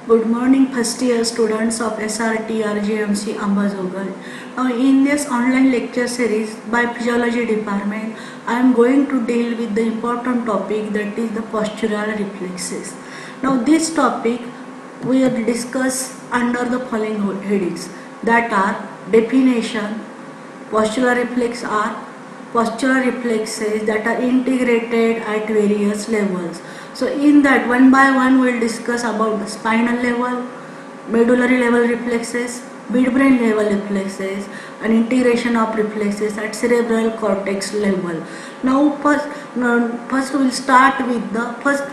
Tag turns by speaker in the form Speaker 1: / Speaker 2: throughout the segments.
Speaker 1: Good morning, first year students of SRT RGMC Ambazogal. Now, in this online lecture series by Physiology Department, I am going to deal with the important topic, that is the postural reflexes. Now, this topic we will discuss under the following headings, that are definition. Postural reflex are postural reflexes that are integrated at various levels. So in that, one by one we will discuss about the spinal level, medullary level reflexes, midbrain level reflexes, and integration of reflexes at cerebral cortex level. Now first we will start with the first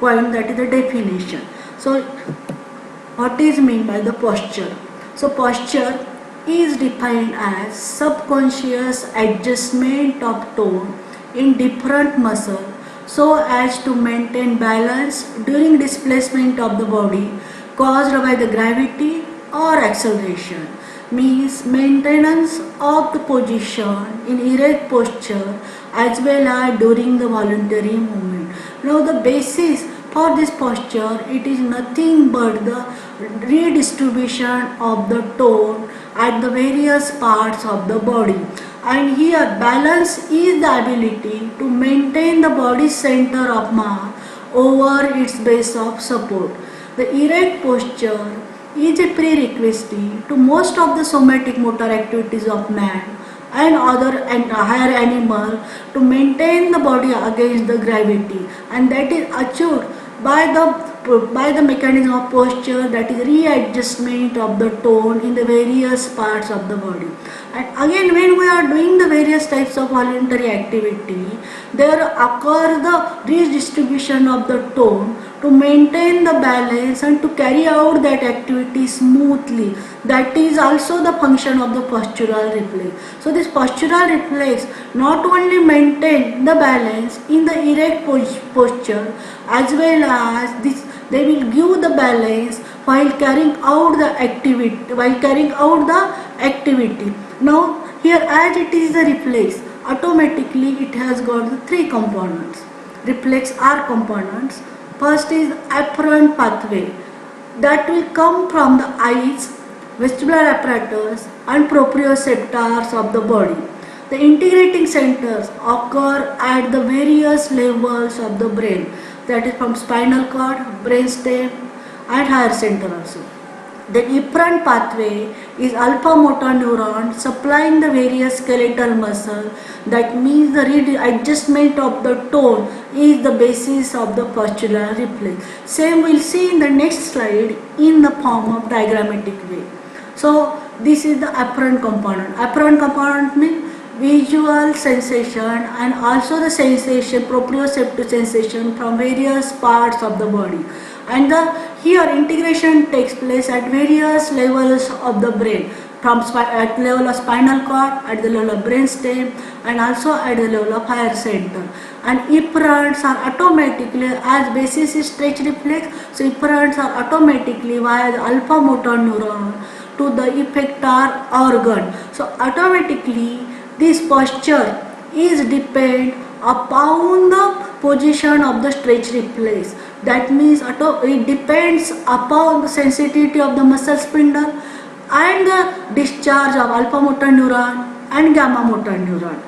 Speaker 1: point, that is the definition. So what is meant by the posture? So posture is defined as subconscious adjustment of tone in different muscles so as to maintain balance during displacement of the body caused by the gravity or acceleration. Means maintenance of the position in erect posture as well as during the voluntary movement. Now the basis for this posture, it is nothing but the redistribution of the tone at the various parts of the body. And here balance is the ability to maintain the body's center of mass over its base of support. The erect posture is a prerequisite to most of the somatic motor activities of man and other and higher animal to maintain the body against the gravity, and that is achieved by the mechanism of posture, that is readjustment of the tone in the various parts of the body. And again, when we are doing the various types of voluntary activity, there occur the redistribution of the tone to maintain the balance and to carry out that activity smoothly. That is also the function of the postural reflex. So this postural reflex not only maintain the balance in the erect posture, as well as this, they will give the balance while carrying out the activity. Now here, as it is the reflex, automatically it has got the three components. Reflex are components. First is afferent pathway, that will come from the eyes, vestibular apparatus and proprioceptors of the body. The integrating centers occur at the various levels of the brain, that is from spinal cord, brainstem and higher center also. The efferent pathway is alpha motor neuron supplying the various skeletal muscle. That means the readjustment of the tone is the basis of the postural reflex. Same we'll see in the next slide in the form of diagrammatic way. So this is the afferent component. Afferent component means visual sensation and also the sensation, proprioceptive sensation from various parts of the body. And here integration takes place at various levels of the brain, from at level of spinal cord, at the level of brainstem and also at the level of higher center. And efferents are automatically, as basis is stretch reflex, so efferents are automatically via the alpha motor neuron to the effector organ. So automatically this posture is depend upon the position of the stretch reflex. That means it depends upon the sensitivity of the muscle spindle and the discharge of alpha motor neuron and gamma motor neuron.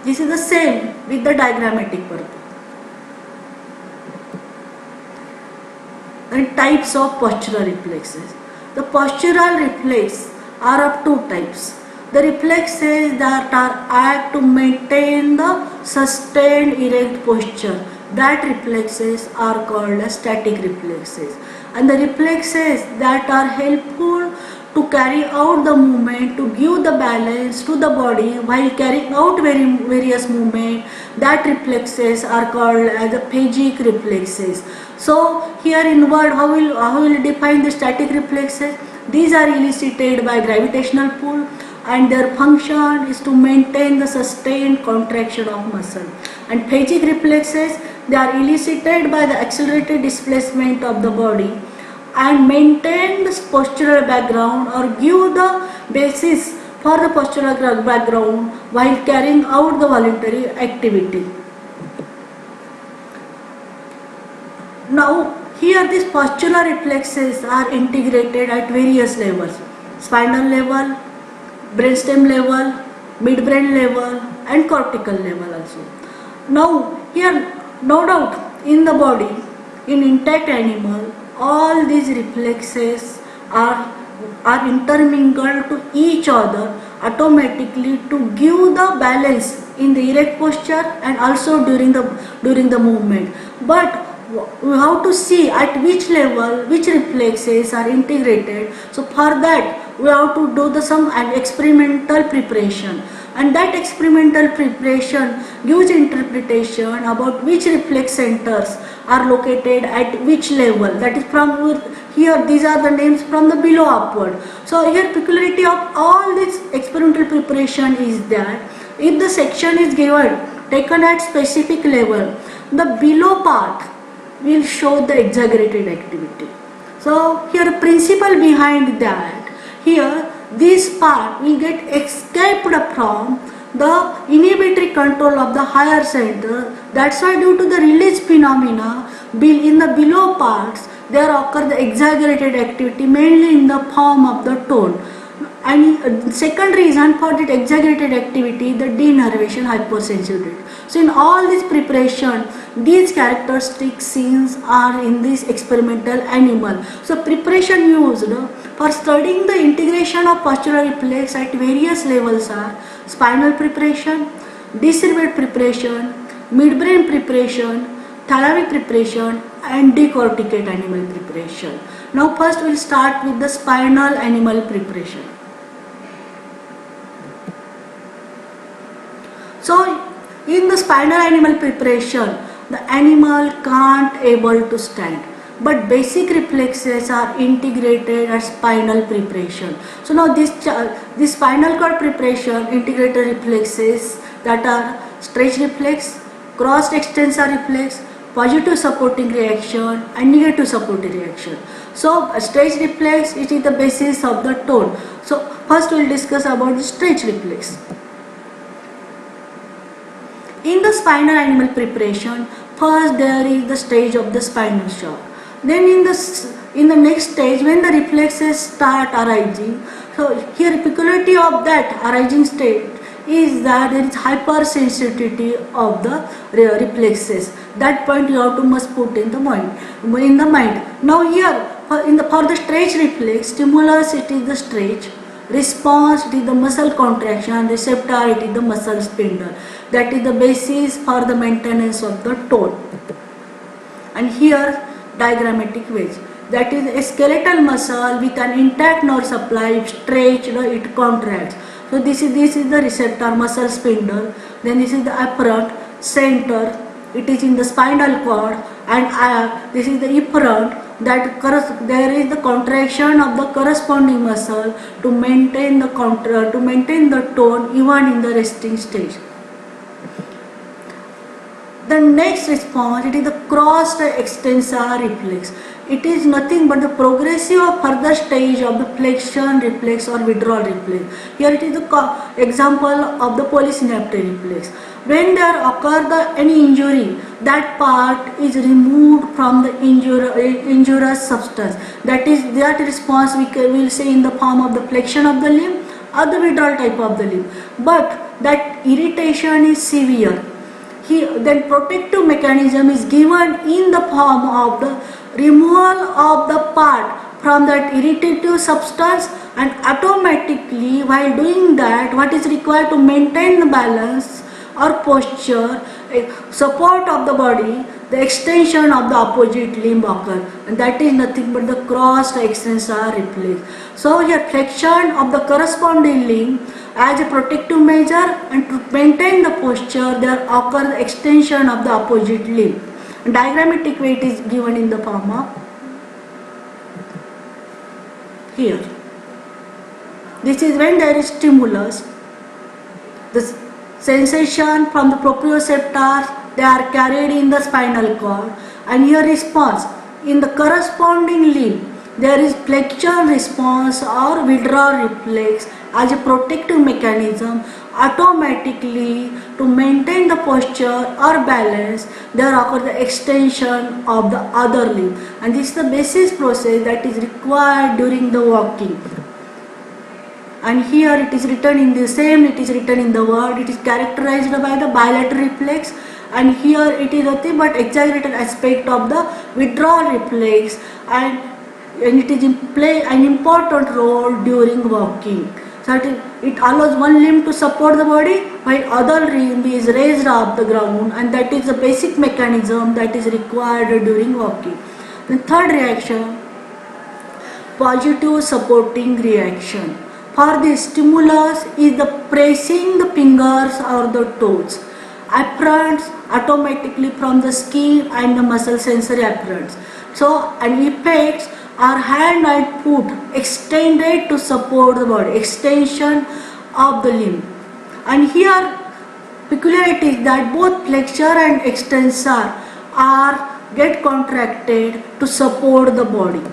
Speaker 1: This is the same with the diagrammatic purpose. And types of postural reflexes. The postural reflexes are of two types. The reflexes that are act to maintain the sustained erect posture, that reflexes are called as static reflexes. And the reflexes that are helpful to carry out the movement, to give the balance to the body while carrying out various movement, that reflexes are called as the phagic reflexes. So here in word, how will define the static reflexes? These are elicited by gravitational pull, and their function is to maintain the sustained contraction of muscle. And phagic reflexes, they are elicited by the accelerated displacement of the body and maintain the postural background or give the basis for the postural background while carrying out the voluntary activity. Now Here these postural reflexes are integrated at various levels: spinal level, brainstem level, midbrain level and cortical level also. Now here no doubt in the body, in intact animal, all these reflexes are intermingled to each other automatically to give the balance in the erect posture and also during the movement. But we have to see at which level which reflexes are integrated. So for that we have to do some experimental preparation, and that experimental preparation gives interpretation about which reflex centers are located at which level. That is from here, these are the names from the below upward. So here peculiarity of all this experimental preparation is that if the section is given taken at specific level, the below part will show the exaggerated activity. So here principle behind that, here this part will get escaped from the inhibitory control of the higher center. That's why due to the release phenomena in the below parts there occur the exaggerated activity mainly in the form of the tone. And second reason for that exaggerated activity, the denervation hypersensitivity. So in all this preparation, these characteristic scenes are in this experimental animal. So preparation used for studying the integration of postural reflex at various levels are spinal preparation, decerebrate preparation, midbrain preparation, thalamic preparation and decorticate animal preparation. Now first we will start with the spinal animal preparation. So in the spinal animal preparation, the animal can't able to stand, but basic reflexes are integrated as spinal preparation. So now this spinal cord preparation integrated reflexes that are stretch reflex, cross extensor reflex, positive supporting reaction and negative supporting reaction. So stretch reflex, it is the basis of the tone. So first we will discuss about the stretch reflex. In the spinal animal preparation, first there is the stage of the spinal shock. Then in the next stage, when the reflexes start arising, so here peculiarity of that arising state is that there is hypersensitivity of the reflexes. That point you have to must put in the mind. Now here for the stretch reflex, stimulus it is the stretch, response it is the muscle contraction, receptor it is the muscle spindle. That is the basis for the maintenance of the tone. And here diagrammatic ways, that is a skeletal muscle with an intact nerve supply. If stretched, it contracts. So this is the receptor muscle spindle. Then this is the afferent center, it is in the spinal cord, and this is the efferent, that there is the contraction of the corresponding muscle to maintain the tone even in the resting stage. The next response, it is the crossed extensor reflex. It is nothing but the progressive or further stage of the flexion reflex or withdrawal reflex. Here it is the example of the polysynaptic reflex. When there occur any injury, that part is removed from the injurious substance. That response we will say in the form of the flexion of the limb or the withdrawal type of the limb. But that irritation is severe. Then protective mechanism is given in the form of the removal of the part from that irritative substance, and automatically while doing that, what is required to maintain the balance or posture, support of the body, the extension of the opposite limb occur, and that is nothing but the crossed extensor reflex. So here flexion of the corresponding limb as a protective measure, and to maintain the posture there occur the extension of the opposite limb. Diagrammatic way it is given in the form of here. This is when there is stimulus, the sensation from the proprioceptors, they are carried in the spinal cord, and here response in the corresponding limb, there is flexion response or withdrawal reflex as a protective mechanism. Automatically, to maintain the posture or balance, there occurs the extension of the other limb, and this is the basic process that is required during the walking. And here it is written in the same, it is written in the word, it is characterized by the bilateral reflex, and here it is nothing but exaggerated aspect of the withdrawal reflex, and it is in play an important role during walking. So it allows one limb to support the body while other limb is raised off the ground, and that is the basic mechanism that is required during walking. The third reaction, positive supporting reaction. For this, stimulus is the pressing the fingers or the toes. Appearance automatically from the skin and the muscle sensory appearance. So, and effects are hand and foot extended to support the body, extension of the limb. And here, peculiarity is that both flexor and extensor are get contracted to support the body.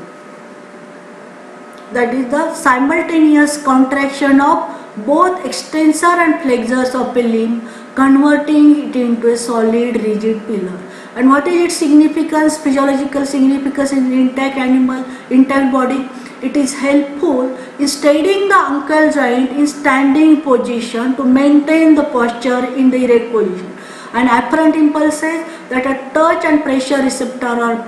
Speaker 1: That is the simultaneous contraction of both extensor and flexors of a limb, converting it into a solid rigid pillar. And what is its significance, physiological significance in intact animal, intact body? It is helpful in steadying the ankle joint in standing position to maintain the posture in the erect position. And apparent impulses that are touch and pressure receptor are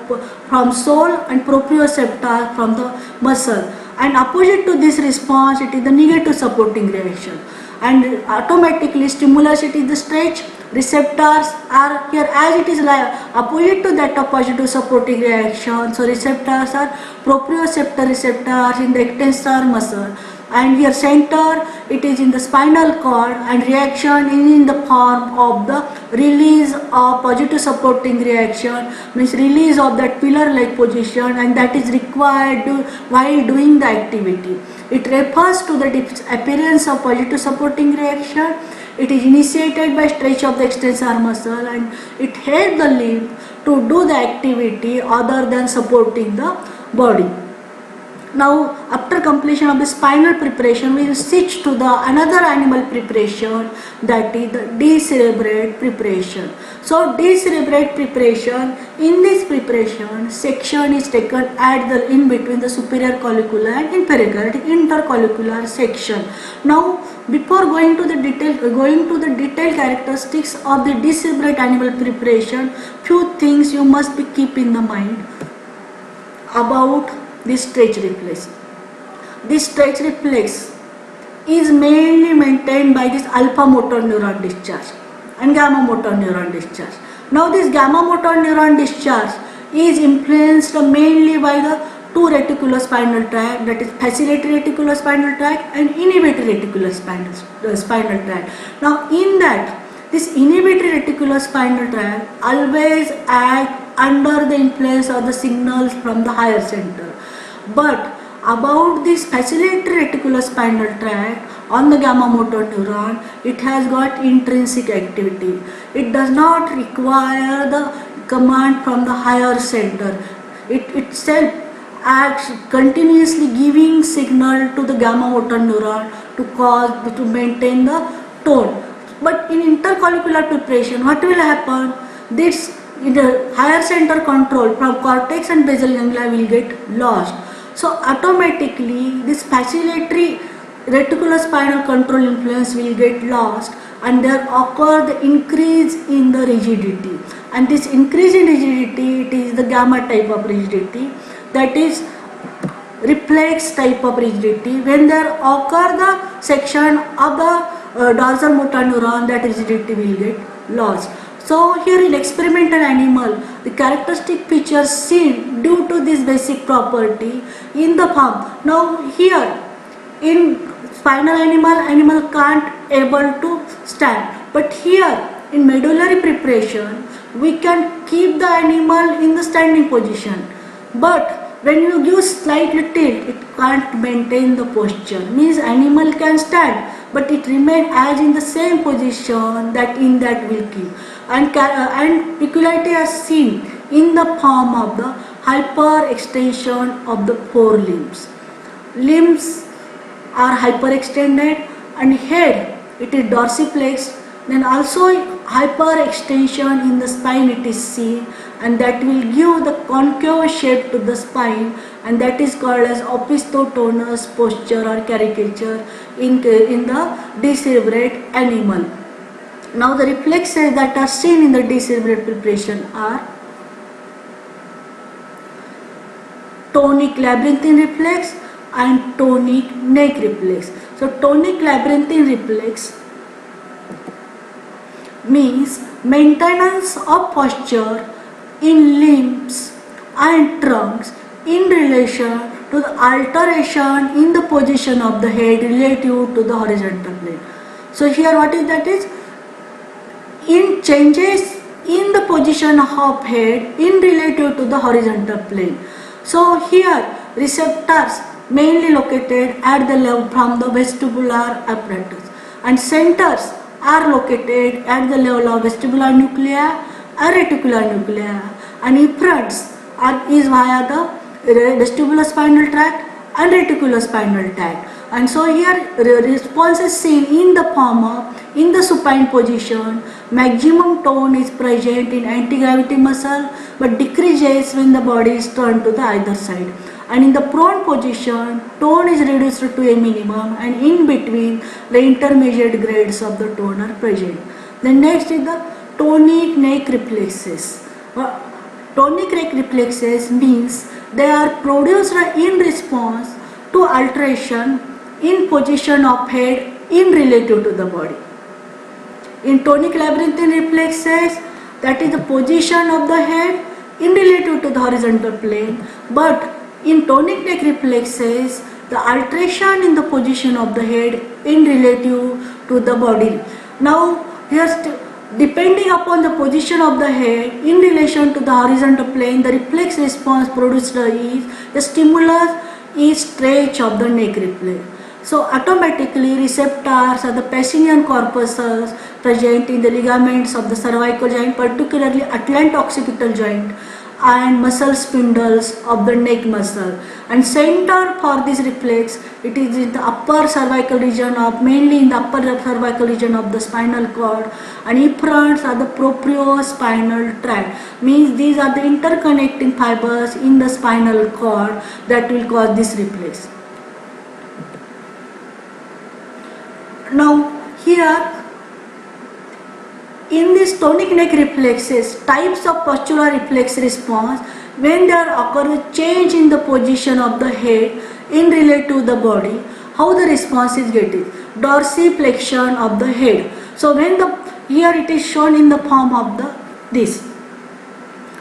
Speaker 1: from sole and proprioceptor from the muscle. And opposite to this response, it is the negative supporting reaction. And automatically stimulus, it is the stretch. Receptors are here as it is like opposite to that of positive supporting reaction. So receptors are proprioceptor receptors in the extensor muscle. And here center, it is in the spinal cord, and reaction is in the form of the release of positive supporting reaction, means release of that pillar like position, and that is required while doing the activity. It refers to the appearance of positive supporting reaction. It is initiated by stretch of the extensor muscle, and it helps the limb to do the activity other than supporting the body. Now, after completion of the spinal preparation, we will switch to the another animal preparation, that is the decerebrate preparation. So, decerebrate preparation, in this preparation, section is taken at the in between the superior collicular and inferior intercollicular section. Now, before going to the detailed characteristics of the decerebrate animal preparation, few things you must be keep in the mind about this stretch reflex. This stretch reflex is mainly maintained by this alpha motor neuron discharge and gamma motor neuron discharge. Now this gamma motor neuron discharge is influenced mainly by the two reticulospinal tract, that is facilitated reticulospinal tract and inhibitory reticulospinal tract. Now in that, this inhibitory reticulospinal tract always act under the influence of the signals from the higher center. But about this facilitated reticulospinal tract on the gamma motor neuron, it has got intrinsic activity. It does not require the command from the higher center. It itself acts continuously giving signal to the gamma motor neuron to maintain the tone. But in intercollicular preparation, what will happen? This in the higher center control from cortex and basal ganglia will get lost. So automatically this facilitatory reticulospinal control influence will get lost, and there occur the increase in the rigidity. And this increase in rigidity, it is the gamma type of rigidity, that is reflex type of rigidity. When there occur the section of the dorsal motor neuron, that rigidity will get lost. So here in experimental animal, the characteristic features seen due to this basic property in the form. Now here in spinal animal can't able to stand, but here in medullary preparation we can keep the animal in the standing position, but when you give slightly tilt, it can't maintain the posture. Means animal can stand, but it remain as in the same position that in that will keep. And peculiarity are seen in the form of the hyperextension of the forelimbs. Limbs are hyperextended, and head it is dorsiflex. Then also hyperextension in the spine it is seen, and that will give the concave shape to the spine, and that is called as opisthotonous posture or caricature in the decerebrate animal. Now the reflexes that are seen in the decerebrate preparation are tonic labyrinthine reflex and tonic neck reflex. So tonic labyrinthine reflex means maintenance of posture in limbs and trunks in relation to the alteration in the position of the head relative to the horizontal plane. So here what is that is in changes in the position of head in relative to the horizontal plane. So here receptors mainly located at the level from the vestibular apparatus, and centers are located at the level of vestibular nuclei and reticular nuclei, and efferents is via the vestibular spinal tract and reticular spinal tract. And so here response is seen in the form of in the supine position. Maximum tone is present in anti-gravity muscle but decreases when the body is turned to the either side. And in the prone position, tone is reduced to a minimum, and in between the intermediate grades of the tone are present. Then next is the tonic neck reflexes. Tonic neck reflexes means they are produced in response to alteration in position of head in relative to the body. In tonic labyrinthine reflexes, that is the position of the head in relative to the horizontal plane, but in tonic neck reflexes, the alteration in the position of the head in relative to the body. Now here depending upon the position of the head in relation to the horizontal plane, the reflex response produced is the stimulus is stretch of the neck reflex. So automatically receptors are the Pacinian corpuscles present in the ligaments of the cervical joint, particularly atlanto-occipital joint, and muscle spindles of the neck muscle. And center for this reflex, it is in the upper cervical region of, mainly in the upper cervical region of the spinal cord, and efferents are the propriospinal tract, means these are the interconnecting fibers in the spinal cord that will cause this reflex. Now here in this tonic neck reflexes, types of postural reflex response, when there occurs a change in the position of the head in relation to the body, how the response is getting? Dorsiflexion of the head. So when here it is shown in the form of this.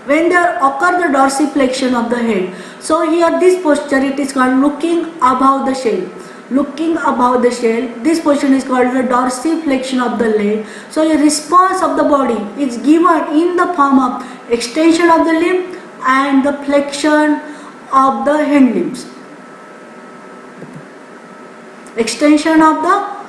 Speaker 1: When there occur the dorsiflexion of the head, so here this posture it is called looking above the shell. Looking above the shell, this position is called the dorsiflexion of the leg. So a response of the body is given in the form of extension of the limb and the flexion of the hind limbs. Extension of the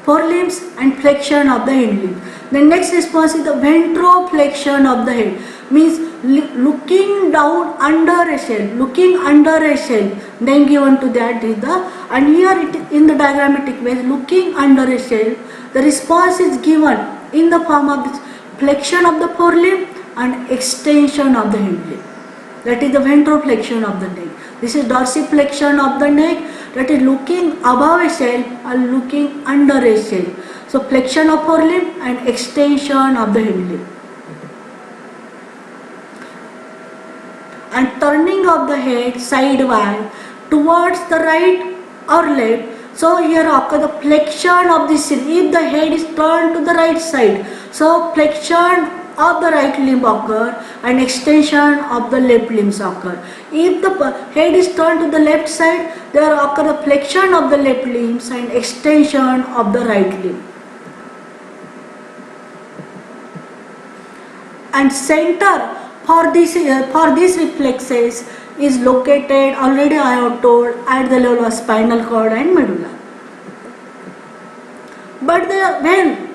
Speaker 1: forelimbs and flexion of the hind limb. The next response is the ventroflexion of the head, means looking down under a shell, then given to that is the, and here it is in the diagrammatic way, looking under a shell, the response is given in the form of this flexion of the forelimb and extension of the hind limb. That is the ventroflexion of the neck. This is dorsiflexion of the neck, that is looking above a shell and looking under a shell. So flexion of forelimb and extension of the hind limb. And turning of the head sidewise towards the right or left. So here occurs the flexion of the chin. If the head is turned to the right side, so flexion of the right limb occur and extension of the left limbs occur. If the head is turned to the left side, there occur the flexion of the left limbs and extension of the right limb. And center for these reflexes is located, already I have told, at the level of spinal cord and medulla. But when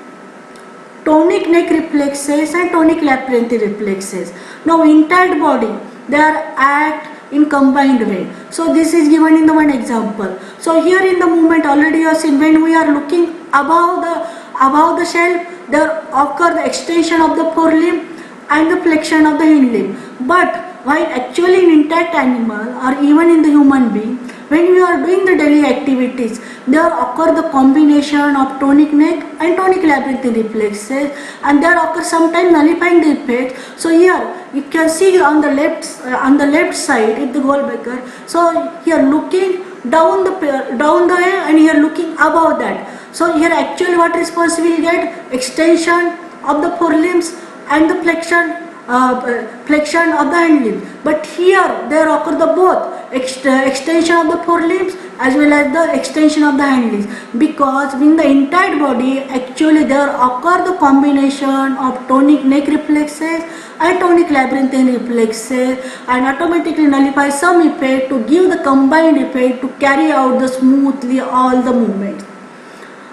Speaker 1: tonic neck reflexes and tonic labyrinthine reflexes, now entire body, they are act in combined way. So this is given in the one example. So here in the movement already you have seen, when we are looking above the shelf, there occur the extension of the forelimb and the flexion of the hind limb. But while actually in intact animal or even in the human being, when we are doing the daily activities, there occur the combination of tonic neck and tonic labyrinthine reflexes, and there occur sometimes nullifying the effect. So here you can see on the left side in the Goldbecker. So here looking down the way, and here looking above that. So here actually what response we will get? Extension of the forelimbs and the flexion of the hind limb. But here there occur the both extension of the forelimbs as well as the extension of the hind limbs, because in the entire body actually there occur the combination of tonic neck reflexes and tonic labyrinthine reflexes, and automatically nullify some effect to give the combined effect to carry out the smoothly all the movements.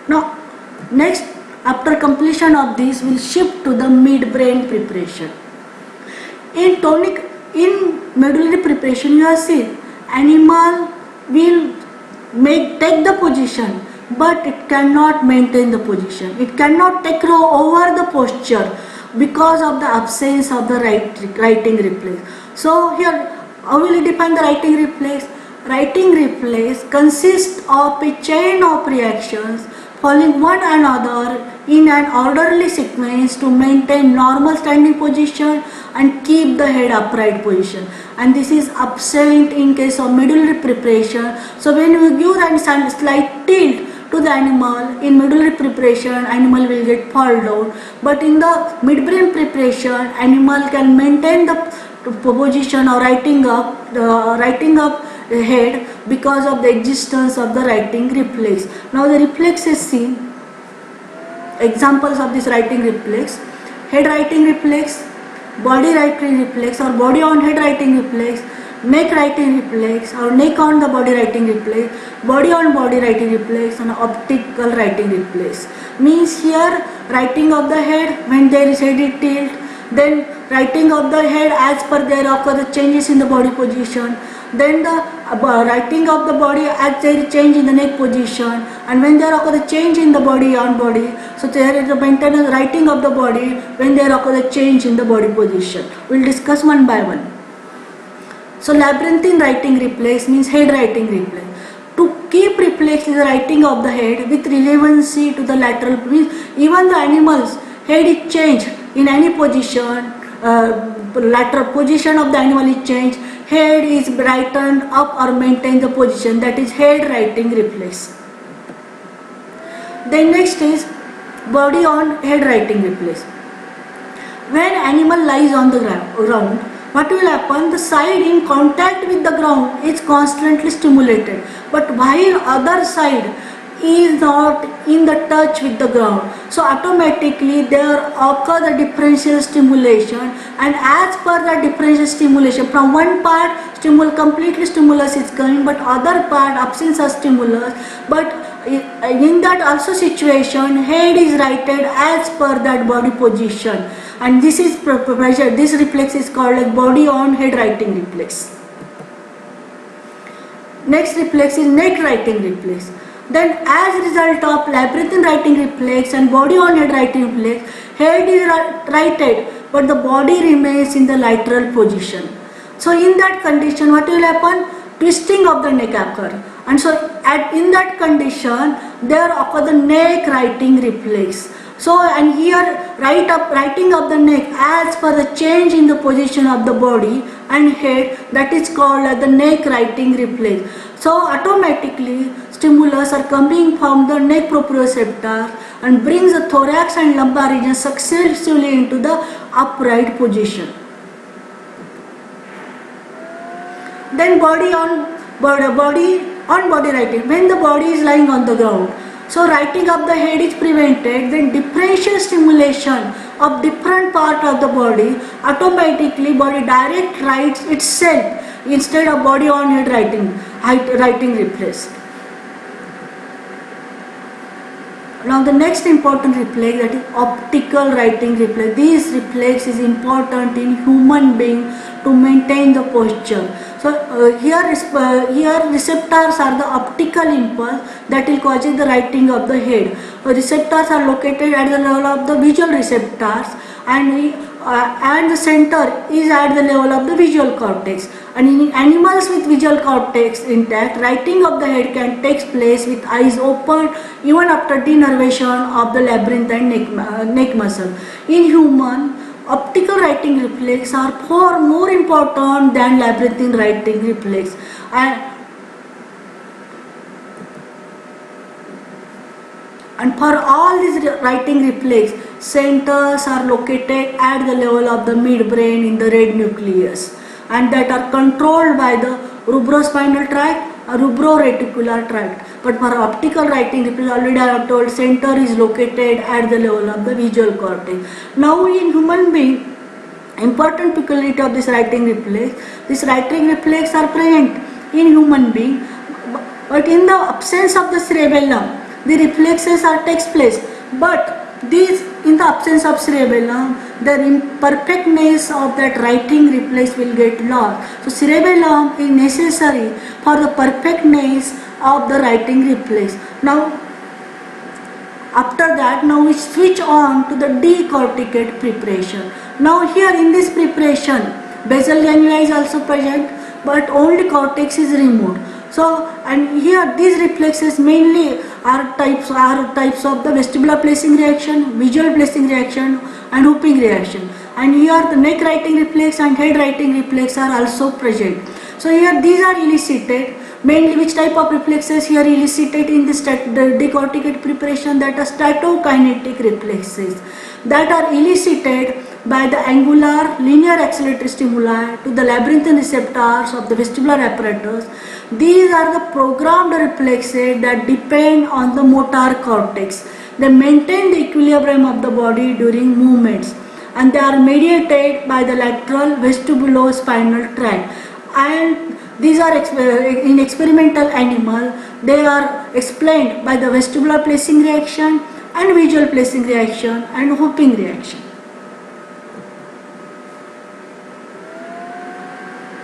Speaker 1: Now next, after completion of this, we'll shift to the midbrain preparation. In medullary preparation, you have seen animal will take the position, but it cannot maintain the position. It cannot take over the posture because of the absence of the writing reflex. So here, how will you define the writing reflex? Writing reflex consists of a chain of reactions following one another in an orderly sequence to maintain normal standing position and keep the head upright position, and this is absent in case of medullary preparation. So when we give a slight tilt to the animal in medullary preparation, animal will get fall down, but in the midbrain preparation animal can maintain the position or writing up the head because of the existence of the writing reflex. Now the reflex is seen. Examples of this writing reflex: head writing reflex, body writing reflex or body on head writing reflex, neck writing reflex or neck on the body writing reflex, body on body writing reflex, and optical writing reflex. Means here writing of the head when there is head tilt, then writing of the head as per there occur the changes in the body position, then the writing of the body as there is change in the neck position, and when there occur the change in the body on body, so there is the maintenance writing of the body when there occur the change in the body position. We will discuss one by one. So labyrinthine writing reflex means head writing reflex. To keep reflex is the writing of the head with relevancy to the lateral, means even the animal's head is changed in any position, lateral position of the animal is changed, head is brightened up or maintain the position, that is head writing reflex. Then next is body on head writing reflex. When animal lies on the ground, what will happen? The side in contact with the ground is constantly stimulated, but while other side is not in the touch with the ground, so automatically there occur the differential stimulation, and as per the differential stimulation from one part completely stimulus is coming, but other part absence of stimulus, but in that also situation head is righted as per that body position, and this is pressure. This reflex is called as body on head writing reflex. Next reflex is neck writing reflex. Then as a result of labyrinthine writing reflex and body on head writing reflex, head is righted but the body remains in the lateral position. So in that condition what will happen? Twisting of the neck occur, and so in that condition there occur the neck writing reflex. So and here writing of the neck as per the change in the position of the body and head, that is called as the neck writing reflex. So automatically stimulus are coming from the neck proprioceptor and brings the thorax and lumbar region successively into the upright position. Then body on body writing, when the body is lying on the ground, so writing of the head is prevented, then differential stimulation of different part of the body, automatically body direct writes itself instead of body on head writing reflex. Now the next important reflex, that is optical writing reflex. This reflex is important in human being to maintain the posture. So here receptors are the optical impulse that will cause the writing of the head. Receptors are located at the level of the visual receptors, and the center is at the level of the visual cortex. And in animals with visual cortex intact, writing of the head can take place with eyes open even after denervation of the labyrinthine neck muscle. In human, optical writing reflex are far more important than labyrinthine writing reflex. And for all these writing reflex, centers are located at the level of the midbrain in the red nucleus, and that are controlled by the rubrospinal tract or rubroreticular tract. But for optical writing reflex, already I have told, center is located at the level of the visual cortex. Now in human being, important peculiarity of this writing reflex are present in human being, but in the absence of the cerebellum, the reflexes are takes place. But these, in the absence of cerebellum, the imperfectness of that writing reflex will get lost. So cerebellum is necessary for the perfectness of the writing reflex. Now after that, now we switch on to the decorticate preparation. Now here in this preparation, basal ganglia is also present, but only cortex is removed. So, and here these reflexes mainly are types of the vestibular placing reaction, visual placing reaction, and whooping reaction. And here the neck writing reflex and head writing reflex are also present. So here these are elicited. Mainly which type of reflexes here elicited in the decorticate preparation, that are statokinetic reflexes that are elicited by the angular linear accelerated stimuli to the labyrinthine receptors of the vestibular apparatus. These are the programmed reflexes that depend on the motor cortex. They maintain the equilibrium of the body during movements, and they are mediated by the lateral vestibulospinal tract. And these are in experimental animal, they are explained by the vestibular placing reaction and visual placing reaction and whooping reaction.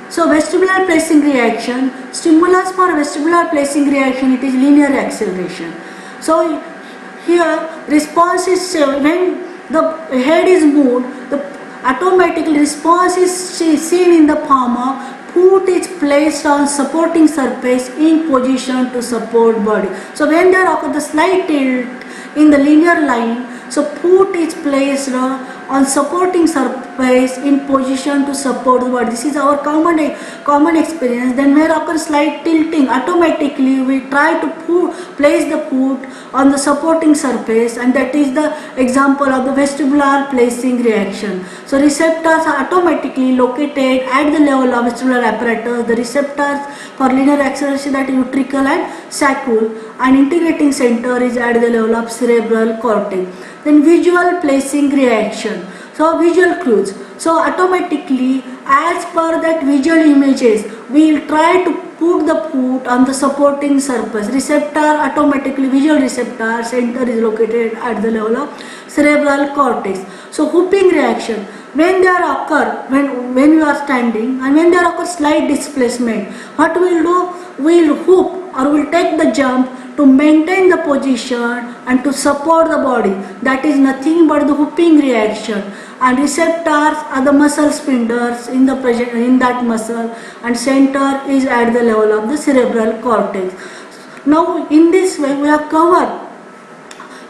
Speaker 1: So vestibular placing reaction, stimulus for vestibular placing reaction, it is linear acceleration. So here response is, when the head is moved, the automatically response is seen in the form of foot is placed on supporting surface in position to support body. So when there occurs the slight tilt in the linear line, so foot is placed on supporting surface in position to support the body. This is our common experience. Then where occurs slight tilting, automatically we try to place the foot on the supporting surface, and that is the example of the vestibular placing reaction. So receptors are automatically located at the level of vestibular apparatus. The receptors for linear acceleration, that is utricle and saccule, and integrating center is at the level of cerebral cortex. Then visual placing reaction. So visual clues. So automatically, as per that visual images, we will try to put the foot on the supporting surface. Receptor, automatically visual receptor center is located at the level of cerebral cortex. So whooping reaction, when there occur, when you are standing and when there occurs slight displacement, what we will do, we will whoop or will take the jump to maintain the position and to support the body. That is nothing but the whooping reaction. And receptors are the muscle spindles in that muscle, and center is at the level of the cerebral cortex. Now in this way we have covered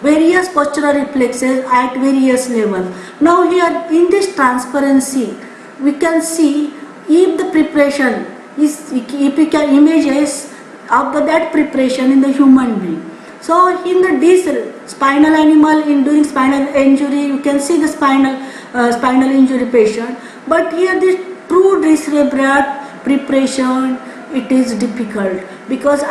Speaker 1: various postural reflexes at various levels. Now here in this transparency we can see if the preparation is, if we can images of that preparation in the human being. So in this spinal animal, in doing spinal injury, you can see the spinal injury patient, but here this true decerebrate preparation, it is difficult because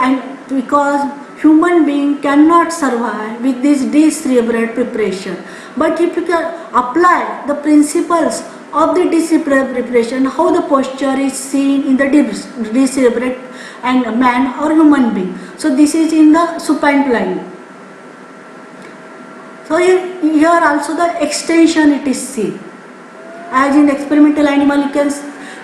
Speaker 1: human being cannot survive with this decerebrate preparation. But if you can apply the principles of the decerebrate preparation, how the posture is seen in the decerebrate and man or human being. So this is in the supine plane. So here also the extension it is seen. As in the experimental animal,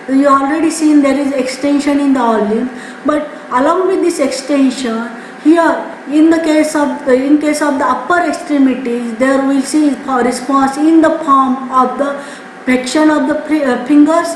Speaker 1: you already seen there is extension in the all limb, but along with this extension, here in case of the upper extremities, there will see a response in the form of the flexion of the fingers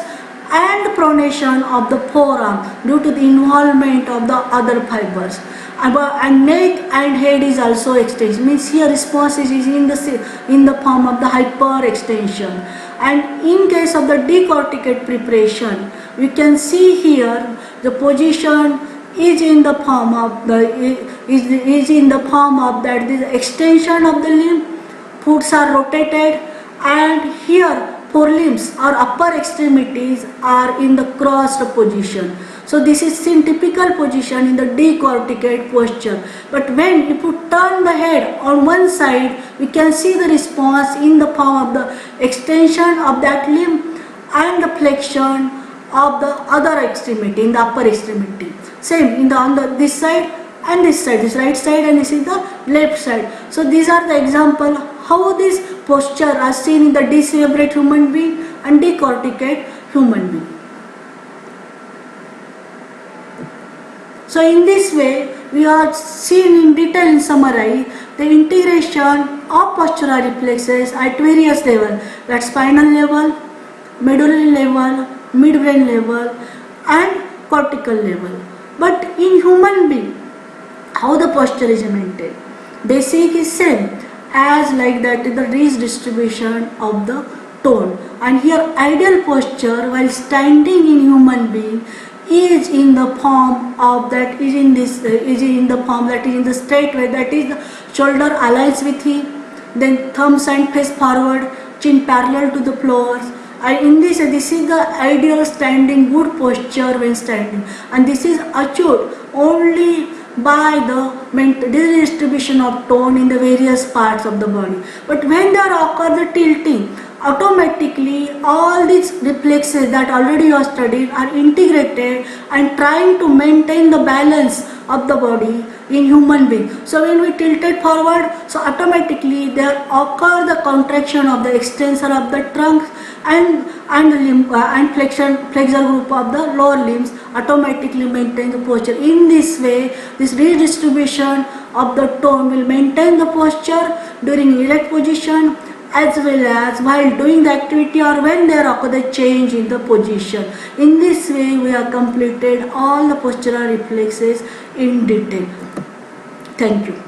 Speaker 1: and pronation of the forearm due to the involvement of the other fibers. And neck and head is also extension, means here response is in the form of the hyper extension. And in case of the decorticate preparation, we can see here the position is in the form of that the extension of the limb, foots are rotated, and here forelimbs or upper extremities are in the crossed position. So this is in typical position in the decorticate posture. But when if you turn the head on one side, we can see the response in the form of the extension of that limb and the flexion of the other extremity, in the upper extremity. Same on this side and this side, this right side and this is the left side. So these are the example how this posture are seen in the decerebrate human being and decorticate human being. So in this way, we are seen in detail in summary the integration of postural reflexes at various levels, that spinal level, medullary level, midbrain level and cortical level. But in human being, how the posture is maintained? Basic is same as like that the redistribution of the tone. And here ideal posture while standing in human being is in the form of that is in the straight way, that is the shoulder aligns with hip, then thumbs and face forward, chin parallel to the floor. And this is the ideal standing good posture when standing, and this is achieved only by the redistribution of tone in the various parts of the body. But when there occur the tilting, automatically all these reflexes that already you have studied are integrated and trying to maintain the balance of the body in human being. So when we tilt it forward, so automatically there occur the contraction of the extensor of the trunk and limb and flexor group of the lower limbs automatically maintain the posture. In this way, this redistribution of the tone will maintain the posture during erect position as well as while doing the activity or when there occur the change in the position. In this way, we have completed all the postural reflexes in detail. Thank you.